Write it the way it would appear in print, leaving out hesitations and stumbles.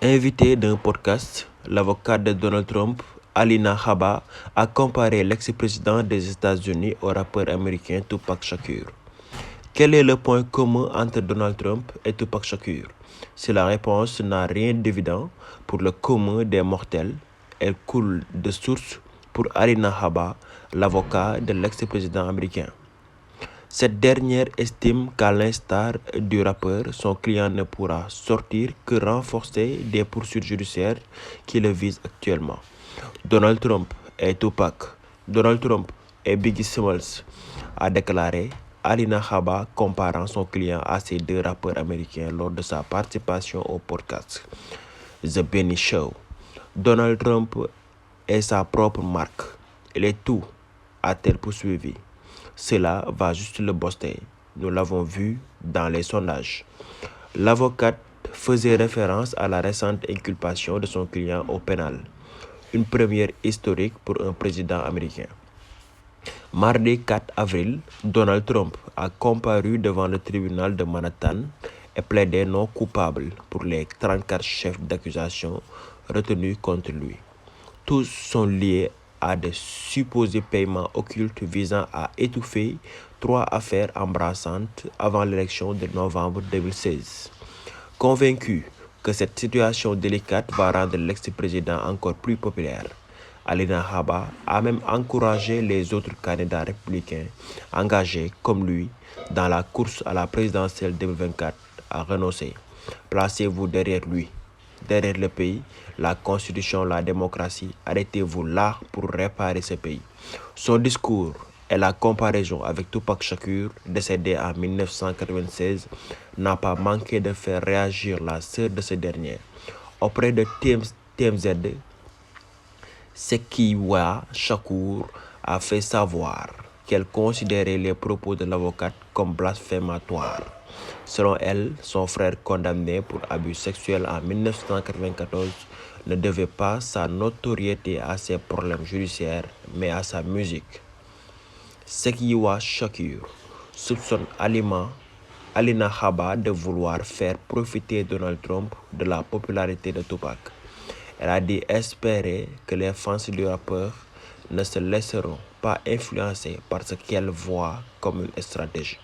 Invité d'un podcast, l'avocat de Donald Trump, Alina Habba, a comparé l'ex-président des États-Unis au rappeur américain Tupac Shakur. Quel est le point commun entre Donald Trump et Tupac Shakur? Si la réponse n'a rien d'évident pour le commun des mortels, elle coule de source pour Alina Habba, l'avocat de l'ex-président américain. Cette dernière estime qu'à l'instar du rappeur, son client ne pourra sortir que renforcé des poursuites judiciaires qui le visent actuellement. Donald Trump et Tupac, Donald Trump et Biggie Smalls, a déclaré Alina Habba comparant son client à ces deux rappeurs américains lors de sa participation au podcast The Benny Show. Donald Trump est sa propre marque. Il est tout, a-t-elle poursuivi. Cela va juste le booster. Nous l'avons vu dans les sondages. L'avocate faisait référence à la récente inculpation de son client au pénal, une première historique pour un président américain. Mardi 4 avril, Donald Trump a comparu devant le tribunal de Manhattan et plaidé non coupable pour les 34 chefs d'accusation retenus contre lui. Tous sont liés à de supposés paiements occultes visant à étouffer 3 affaires embrassantes avant l'élection de novembre 2016. Convaincu que cette situation délicate va rendre l'ex-président encore plus populaire, Alina Habba a même encouragé les autres candidats républicains engagés comme lui dans la course à la présidentielle 2024 à renoncer. Placez-vous derrière lui. Derrière le pays, la constitution, la démocratie, arrêtez-vous là pour réparer ce pays. Son discours et la comparaison avec Tupac Shakur, décédé en 1996, n'a pas manqué de faire réagir la sœur de ce dernier. Auprès de TMZ, Sekiwa Shakur a fait savoir qu'elle considérait les propos de l'avocate comme blasphématoires. Selon elle, son frère condamné pour abus sexuels en 1994 ne devait pas sa notoriété à ses problèmes judiciaires, mais à sa musique. Sekiwa Shakur soupçonne Alina Habba de vouloir faire profiter Donald Trump de la popularité de Tupac. Elle a dit espérer que les fans du rappeur ne se laisseront pas influencer par ce qu'elle voit comme une stratégie.